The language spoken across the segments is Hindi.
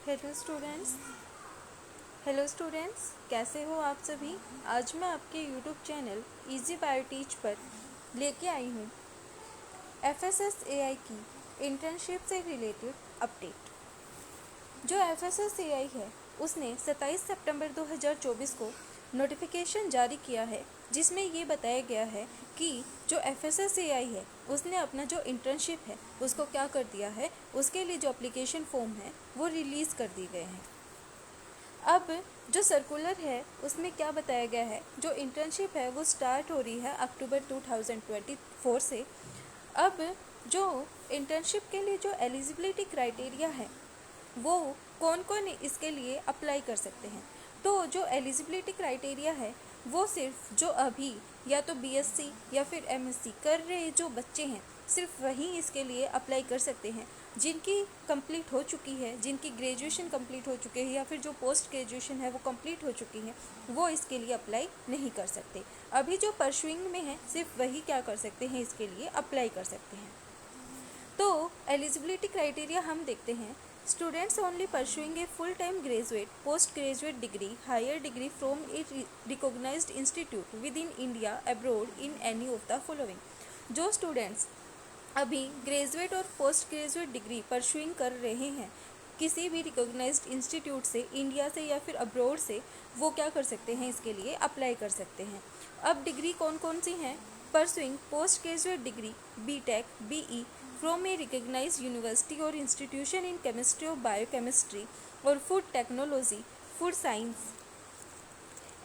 हेलो स्टूडेंट्स कैसे हो आप सभी। आज मैं आपके YouTube channel easy bio teach पर लेके आई हूँ FSSAI की इंटर्नशिप से रिलेटेड अपडेट। जो FSSAI है उसने 27 सितंबर 2024 को नोटिफिकेशन जारी किया है, जिसमें ये बताया गया है कि जो FSSAI है उसने अपना जो इंटर्नशिप है उसको क्या कर दिया है, उसके लिए जो एप्लीकेशन फॉर्म है वो रिलीज़ कर दी गए हैं। अब जो सर्कुलर है उसमें क्या बताया गया है, जो इंटर्नशिप है वो स्टार्ट हो रही है अक्टूबर 2024 से। अब जो इंटर्नशिप के लिए जो एलिजिबिलिटी क्राइटेरिया है वो कौन कौन इसके लिए अप्लाई कर सकते हैं। तो जो एलिजिबिलिटी क्राइटेरिया है वो सिर्फ जो अभी या तो BSc या फिर MSc कर रहे जो बच्चे हैं सिर्फ वही इसके लिए अप्लाई कर सकते हैं। जिनकी कंप्लीट हो चुकी है, जिनकी ग्रेजुएशन कंप्लीट हो चुके हैं या फिर जो पोस्ट ग्रेजुएशन है वो कंप्लीट हो चुकी है, वो इसके लिए अप्लाई नहीं कर सकते। अभी जो परसुइंग में है सिर्फ वही क्या कर सकते हैं, इसके लिए अप्लाई कर सकते हैं। तो एलिजिबिलिटी क्राइटेरिया हम देखते हैं। Students only pursuing a full time graduate post graduate degree higher degree from a recognised institute within India abroad in any of the following. जो स्टूडेंट्स अभी ग्रेजुएट और पोस्ट ग्रेजुएट डिग्री परसुइंग कर रहे हैं किसी भी रिकॉग्नाइज्ड इंस्टीट्यूट से, इंडिया से या फिर अब्रॉड से, वो क्या कर सकते हैं, इसके लिए अप्लाई कर सकते हैं। अब डिग्री कौन कौन सी हैं? Pursuing post graduate degree BTech BE from a recognised university और इंस्टीट्यूशन इन केमिस्ट्री और बायोकेमिस्ट्री और food technology, food science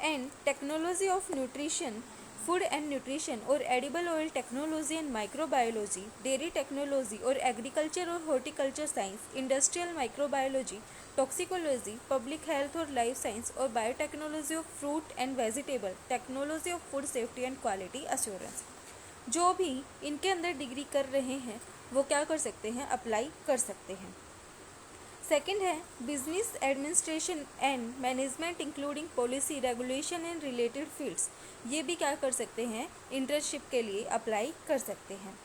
and technology of nutrition, food and nutrition और edible oil technology and microbiology, dairy technology और एग्रीकल्चर और horticulture science, industrial microbiology, toxicology, public health और लाइफ साइंस और biotechnology of fruit and vegetable, technology of food safety and quality assurance. जो भी इनके अंदर डिग्री कर रहे हैं वो क्या कर सकते हैं, अप्लाई कर सकते हैं। सेकेंड है business administration and management including policy regulation and related fields, ये भी क्या कर सकते हैं, इंटर्नशिप के लिए अप्लाई कर सकते हैं।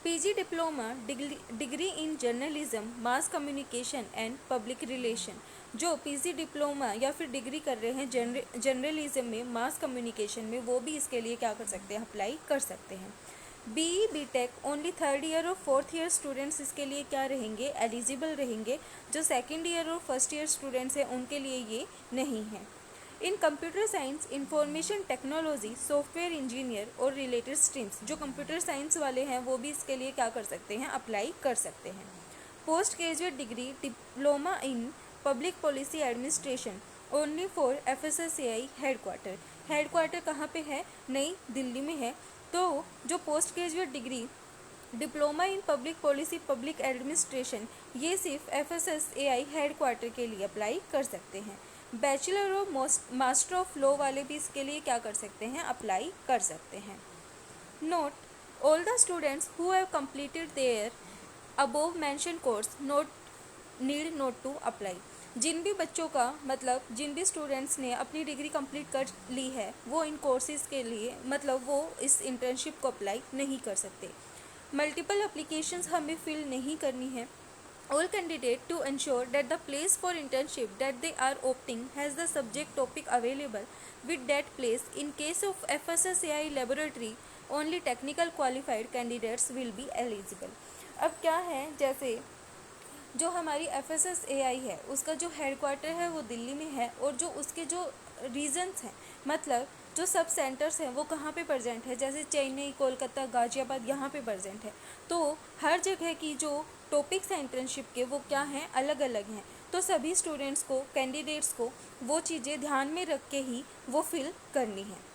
PG diploma degree in journalism, mass communication and public relation, जो PG डिप्लोमा या फिर डिग्री कर रहे हैं जर्नलिज्म में, मास कम्युनिकेशन में, वो भी इसके लिए क्या कर सकते हैं, अप्लाई कर सकते हैं। BE BTech only 3rd year और 4th ईयर स्टूडेंट्स इसके लिए क्या रहेंगे, एलिजिबल रहेंगे। जो 2nd ईयर और 1st ईयर स्टूडेंट्स हैं उनके लिए ये नहीं है। इन computer science, information technology, software engineer और रिलेटेड स्ट्रीम्स, जो कंप्यूटर साइंस वाले हैं वो भी इसके लिए क्या कर सकते हैं, अप्लाई कर सकते हैं। Post graduate degree diploma in public policy administration only for FSSAI headquarter कहाँ पे है, नई दिल्ली में है। तो जो post graduate degree diploma in public policy public administration, ये सिर्फ FSSAI हेडक्वार्टर के लिए अप्लाई कर सकते हैं। बैचलर और मास्टर ऑफ लॉ वाले भी इसके लिए क्या कर सकते हैं, अप्लाई कर सकते हैं। Note all the students who have completed their above mention course need not to apply. जिन भी बच्चों का मतलब जिन भी स्टूडेंट्स ने अपनी डिग्री कंप्लीट कर ली है वो इन कोर्सेज़ के लिए मतलब वो इस इंटर्नशिप को अप्लाई नहीं कर सकते। मल्टीपल एप्लीकेशंस हमें फिल नहीं करनी है। All candidate to ensure that the place for internship that they are opting has the subject topic available with that place. In case of FSSAI laboratory, only technical qualified candidates will be eligible. अब क्या है, जैसे जो हमारी FSSAI है उसका जो हेडक्वार्टर है वो दिल्ली में है और जो उसके जो रीजन्स हैं मतलब जो सब सेंटर्स हैं वो कहाँ पे प्रेजेंट है, जैसे चेन्नई, कोलकाता, गाजियाबाद, यहाँ पे प्रेजेंट है। तो हर जगह की जो टॉपिक्स हैं इंटर्नशिप के वो क्या हैं, अलग अलग हैं। तो सभी स्टूडेंट्स को, कैंडिडेट्स को वो चीज़ें ध्यान में रख के ही वो फिल करनी है।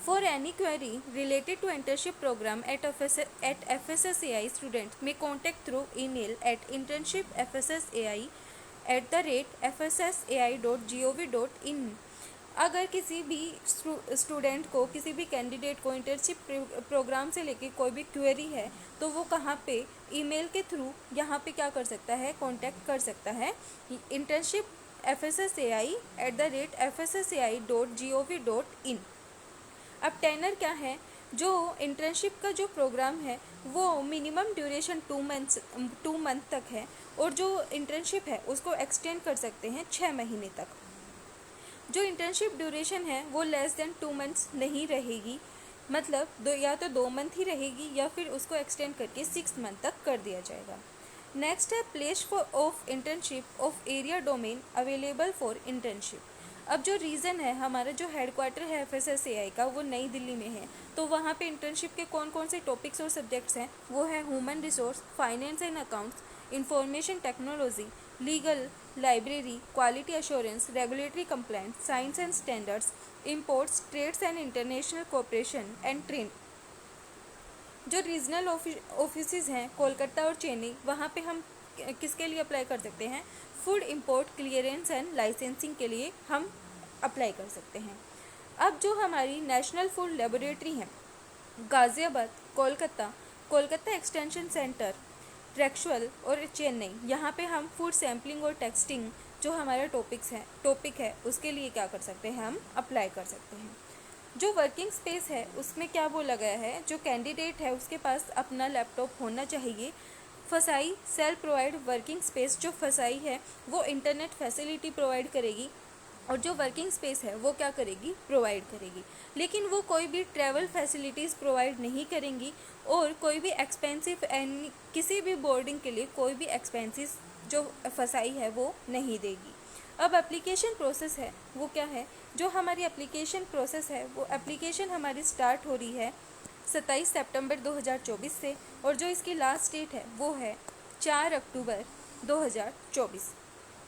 For any query related to internship program at FSSAI, students may contact through email at internshipfssai@fssai.gov.in। अगर किसी भी स्टूडेंट को, किसी भी कैंडिडेट को इंटर्नशिप प्रोग्राम से लेके कोई भी क्वेरी है तो वो कहाँ पे ईमेल के थ्रू यहाँ पे क्या कर सकता है, कांटेक्ट कर सकता है internshipfssai@fssai.gov.in। अब टेनर क्या है, जो इंटर्नशिप का जो प्रोग्राम है वो मिनिमम ड्यूरेशन 2 मंथ तक है, और जो इंटर्नशिप है उसको एक्सटेंड कर सकते हैं 6 महीने तक। जो इंटर्नशिप ड्यूरेशन है वो लेस देन 2 मंथ्स नहीं रहेगी, मतलब या तो 2 मंथ ही रहेगी या फिर उसको एक्सटेंड करके 6 मंथ तक कर दिया जाएगा। नेक्स्ट है place for of internship of area domain available for internship. अब जो रीज़न है, हमारा जो हेडक्वार्टर है FSSAI का वो नई दिल्ली में है, तो वहाँ पे इंटर्नशिप के कौन कौन से टॉपिक्स और सब्जेक्ट्स हैं वो है human resource, finance and accounts, information technology, legal, library, quality assurance, regulatory compliance, science and standards, imports, trades and international cooperation and trade. जो रीजनल ऑफिसेज हैं कोलकाता और चेन्नई, वहाँ पे हम किसके लिए अप्लाई कर सकते हैं? Food import clearance and licensing के लिए हम अप्लाई कर सकते हैं। अब जो हमारी नेशनल फूड लेबोरेटरी है गाज़ियाबाद, कोलकाता, कोलकाता एक्सटेंशन सेंटर, ट्रैक्चुअल और चेन्नई, यहाँ पे हम फूड सैम्पलिंग और टेस्टिंग जो हमारा टॉपिक है उसके लिए क्या कर सकते हैं? हम अप्लाई कर सकते हैं। जो वर्किंग स्पेस है उसमें क्या बोला गया है, जो कैंडिडेट है उसके पास अपना लैपटॉप होना चाहिए। फसाई सेल्फ प्रोवाइड वर्किंग स्पेस, जो फसाई है वो इंटरनेट फैसिलिटी प्रोवाइड करेगी और जो वर्किंग स्पेस है वो क्या करेगी? प्रोवाइड करेगी। लेकिन वो कोई भी ट्रैवल फैसिलिटीज़ प्रोवाइड नहीं करेंगी और कोई भी एक्सपेंसिव एंड किसी भी बोर्डिंग के लिए कोई भी एक्सपेंसेस जो फसाई है वो नहीं देगी। अब एप्लीकेशन प्रोसेस है वो क्या है? जो हमारी एप्लीकेशन प्रोसेस है वो एप्लीकेशन हमारी स्टार्ट हो रही है 27 सितंबर 2024 से, और जो इसकी लास्ट डेट है वो है 4 अक्टूबर 2024।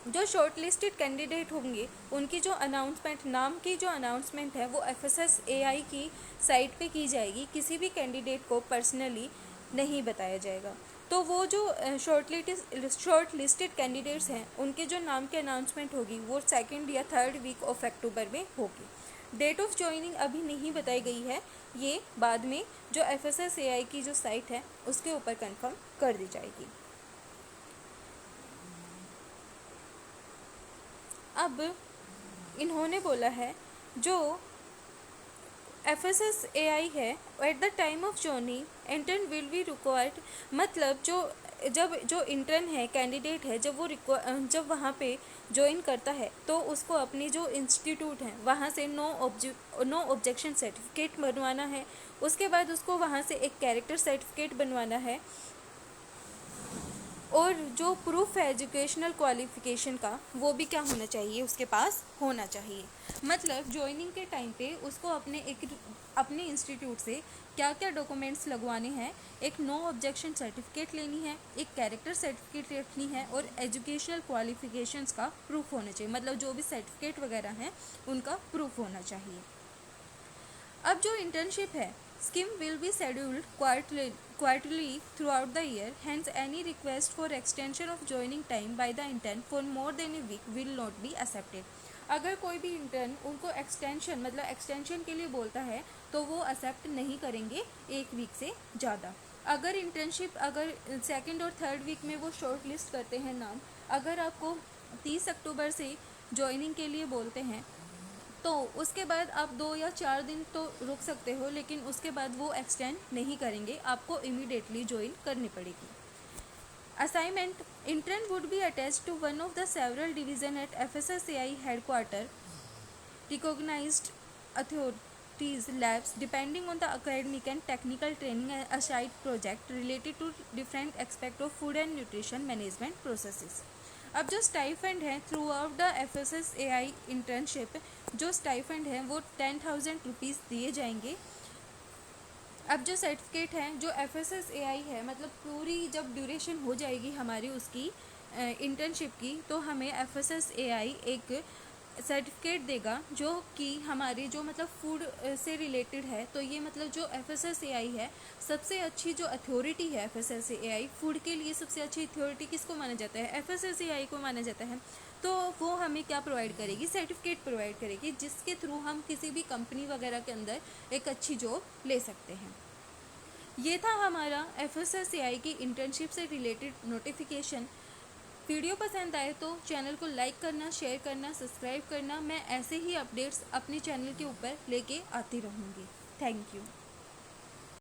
जो शॉर्ट लिस्टेड कैंडिडेट होंगे उनकी जो अनाउंसमेंट, नाम की जो अनाउंसमेंट है वो FSSAI की साइट पे की जाएगी, किसी भी कैंडिडेट को पर्सनली नहीं बताया जाएगा। तो वो जो शॉर्ट लिस्टेड कैंडिडेट्स हैं उनके जो नाम की अनाउंसमेंट होगी वो 2nd या 3rd वीक ऑफ अक्टूबर में होगी। डेट ऑफ ज्वाइनिंग अभी नहीं बताई गई है, ये बाद में जो FSSAI की जो साइट है उसके ऊपर कंफर्म कर दी जाएगी। अब इन्होंने बोला है जो FSSAI है, at the time of joining intern will be required, मतलब जो इंटर्न है, कैंडिडेट है, जब वहाँ पे ज्वाइन करता है तो उसको अपनी जो इंस्टीट्यूट है वहाँ से नो ऑब्जेक्शन सर्टिफिकेट बनवाना है। उसके बाद उसको वहाँ से एक कैरेक्टर सर्टिफिकेट बनवाना है, और जो प्रूफ है एजुकेशनल क्वालिफिकेशन का वो भी क्या होना चाहिए? उसके पास होना चाहिए। मतलब ज्वाइनिंग के टाइम पे उसको अपने इंस्टीट्यूट से क्या क्या डॉक्यूमेंट्स लगवाने हैं? एक नो ऑब्जेक्शन सर्टिफिकेट लेनी है, एक कैरेक्टर सर्टिफिकेट रखनी है, और एजुकेशनल क्वालिफिकेशंस का प्रूफ होना चाहिए, मतलब जो भी सर्टिफिकेट वगैरह हैं उनका प्रूफ होना चाहिए। अब जो इंटर्नशिप है scheme will be scheduled quarterly throughout the year, hence any request for extension of joining time by the intern for more than a week will not be accepted। अगर कोई भी इंटर्न उनको एक्सटेंशन के लिए बोलता है तो वो एक्सेप्ट नहीं करेंगे 1 वीक से ज़्यादा। अगर 2nd और 3rd वीक में वो शॉर्ट लिस्ट करते हैं नाम, अगर आपको 30 अक्टूबर से ज्वाइनिंग के लिए बोलते हैं तो उसके बाद आप 2 या 4 दिन तो रुक सकते हो, लेकिन उसके बाद वो एक्सटेंड नहीं करेंगे, आपको इमीडिएटली ज्वाइन करनी पड़ेगी। Assignment intern would be attached to one of the several division at FSSAI headquarter, recognised authorities labs depending on the academic and technical training aside project related to different aspect of food and nutrition management processes। अब जो स्टाइफंड है through out the FSSAI internship, जो स्टाइफंड है वो 10,000 रुपीज़ दिए जाएंगे। अब जो सर्टिफिकेट है जो FSSAI है, मतलब पूरी जब ड्यूरेशन हो जाएगी हमारी उसकी इंटर्नशिप की, तो हमें FSSAI एक सर्टिफिकेट देगा जो कि हमारे जो मतलब फूड से रिलेटेड है। तो ये मतलब जो FSSAI है, सबसे अच्छी जो अथॉरिटी है FSSAI फूड के लिए, सबसे अच्छी अथॉरिटी किसको माना जाता है? FSSAI को माना जाता है। तो वो हमें क्या प्रोवाइड करेगी? सर्टिफिकेट प्रोवाइड करेगी, जिसके थ्रू हम किसी भी कंपनी वगैरह के अंदर एक अच्छी जॉब ले सकते हैं। ये था हमारा FSSAI की इंटर्नशिप से रिलेटेड नोटिफिकेशन। वीडियो पसंद आए तो चैनल को लाइक करना, शेयर करना, सब्सक्राइब करना। मैं ऐसे ही अपडेट्स अपने चैनल के ऊपर लेके आती रहूँगी। Thank you.